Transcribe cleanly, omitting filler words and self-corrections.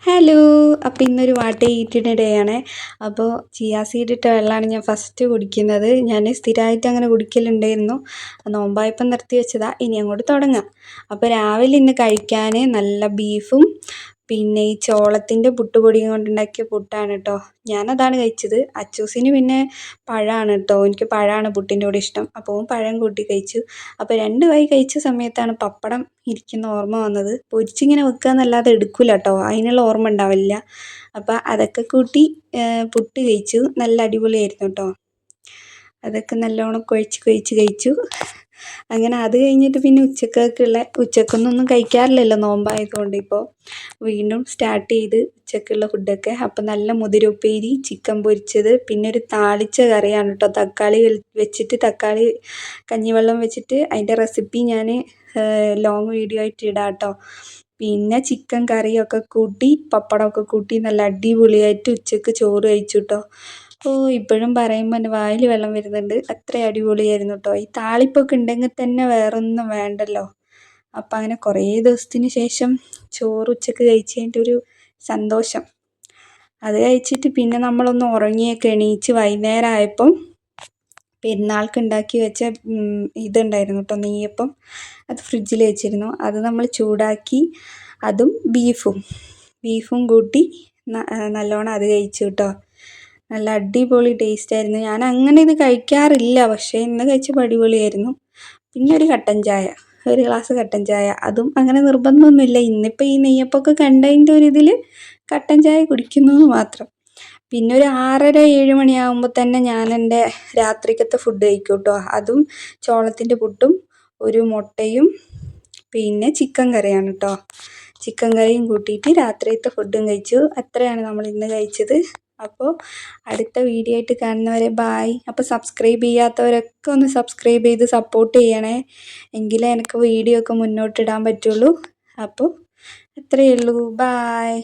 Hello! അപ്പോൾ ഇന്നൊരു what ഈറ്റിൻ്റെ day ആണ്. അപ്പോൾ ചിയാ സീഡ് ഇട്ട വെള്ളമാണ് ഞാൻ ഫസ്റ്റ് കുടിക്കുന്നത്. ഞാൻ സ്ഥിരമായിട്ട് അങ്ങനെ കുടിക്കലുണ്ടായിരുന്നു. നോമ്പായപ്പം നിർത്തി വെച്ചതാ. ഇനി അങ്ങോട്ട് തുടങ്ങാം. അപ്പോൾ രാവിലെ ഇന്ന് കഴിക്കാൻ നല്ല ബീഫും പിന്നെ ഈ ചോളത്തിൻ്റെ പുട്ടുപൊടിയും കൊണ്ടുണ്ടാക്കിയ പുട്ടാണ് കേട്ടോ. ഞാനതാണ് കഴിച്ചത്. അച്ചൂസിന് പിന്നെ പഴമാണ് കേട്ടോ. എനിക്ക് പഴമാണ് പുട്ടിൻ്റെ കൂടെ ഇഷ്ടം. അപ്പോൾ പഴം കൂട്ടി കഴിച്ചു. അപ്പോൾ 2 വായി കഴിച്ച സമയത്താണ് പപ്പടം ഇരിക്കുന്ന ഓർമ്മ വന്നത്. പൊരിച്ചിങ്ങനെ വെക്കുക എന്നല്ലാതെ എടുക്കില്ല കേട്ടോ. അതിനുള്ള ഓർമ്മ ഉണ്ടാവില്ല. അപ്പോൾ അതൊക്കെ കൂട്ടി പുട്ട് കഴിച്ചു. നല്ല അടിപൊളിയായിരുന്നു കേട്ടോ. അതൊക്കെ നല്ലോണം കുഴച്ച് കഴിച്ചു. അങ്ങനെ അത് കഴിഞ്ഞിട്ട് പിന്നെ ഉച്ചക്കൊന്നും കഴിക്കാറില്ലല്ലോ നോമ്പായതുകൊണ്ട്. ഇപ്പോൾ വീണ്ടും സ്റ്റാർട്ട് ചെയ്ത് ഉച്ചക്കുള്ള ഫുഡൊക്കെ. അപ്പം നല്ല മുതിരുപ്പേരി, ചിക്കൻ പൊരിച്ചത്, പിന്നെ ഒരു താളിച്ച കറിയാണ് കേട്ടോ. തക്കാളി തക്കാളി കഞ്ഞിവെള്ളം വെച്ചിട്ട് അതിൻ്റെ റെസിപ്പി ഞാൻ ലോങ് വീഡിയോ ആയിട്ട് ഇടാം കേട്ടോ. പിന്നെ ചിക്കൻ കറിയൊക്കെ കൂട്ടി പപ്പടമൊക്കെ കൂട്ടി നല്ല അടിപൊളിയായിട്ട് ഉച്ചക്ക് ചോറ് കഴിച്ചു കേട്ടോ. ഇപ്പോഴും പറയുമ്പോൾ എൻ്റെ വായിൽ വെള്ളം വരുന്നുണ്ട്. അത്ര അടിപൊളിയായിരുന്നു കേട്ടോ. ഈ താളിപ്പൊക്കെ ഉണ്ടെങ്കിൽ തന്നെ വേറൊന്നും വേണ്ടല്ലോ. അപ്പം അങ്ങനെ കുറേ ദിവസത്തിന് ശേഷം ചോറ് ഉച്ചക്ക് കഴിച്ചതിൻ്റെ ഒരു സന്തോഷം. അത് കഴിച്ചിട്ട് പിന്നെ നമ്മളൊന്ന് ഉറങ്ങിയൊക്കെ എണീച്ച് വൈകുന്നേരം ആയപ്പം പെരുന്നാൾക്ക് ഉണ്ടാക്കി വെച്ച ഇതുണ്ടായിരുന്നു കേട്ടോ, നെയ്യപ്പം. അത് ഫ്രിഡ്ജിൽ വെച്ചിരുന്നു. അത് നമ്മൾ ചൂടാക്കി അതും ബീഫും കൂട്ടി നല്ലോണം അത് കഴിച്ചു കേട്ടോ. നല്ല അടിപൊളി ടേസ്റ്റായിരുന്നു. ഞാൻ അങ്ങനെ ഇത് കഴിക്കാറില്ല, പക്ഷേ ഇന്ന് കഴിച്ചപ്പോൾ അടിപൊളിയായിരുന്നു. പിന്നെ ഒരു ഗ്ലാസ് കട്ടൻ ചായ. അതും അങ്ങനെ നിർബന്ധമൊന്നുമില്ല. ഇന്നിപ്പോൾ ഈ നെയ്യപ്പമൊക്കെ കണ്ടതിൻ്റെ ഒരു ഇതിൽ കട്ടൻ ചായ കുടിക്കുന്നു മാത്രം. പിന്നെ ഒരു 6:30-7 മണിയാകുമ്പോൾ തന്നെ ഞാൻ എൻ്റെ രാത്രിക്കത്തെ ഫുഡ് കഴിക്കും കേട്ടോ. അതും ചോളത്തിൻ്റെ പുട്ടും ഒരു മുട്ടയും പിന്നെ ചിക്കൻ കറിയാണ് കേട്ടോ. ചിക്കൻ കറിയും കൂട്ടിയിട്ട് രാത്രിയത്തെ ഫുഡും കഴിച്ചു. അത്രയാണ് നമ്മൾ ഇന്ന് കഴിച്ചത്. അപ്പോൾ അടുത്ത വീഡിയോ ആയിട്ട് കാണുന്നവരെ ബായ്. അപ്പോൾ സബ്സ്ക്രൈബ് ചെയ്യാത്തവരൊക്കെ ഒന്ന് സബ്സ്ക്രൈബ് ചെയ്ത് സപ്പോർട്ട് ചെയ്യണേ. എങ്കിലേ എനിക്ക് വീഡിയോ ഒക്കെ മുന്നോട്ടിടാൻ പറ്റുള്ളൂ. അപ്പോൾ അത്രയേ ഉള്ളൂ. ബായ്.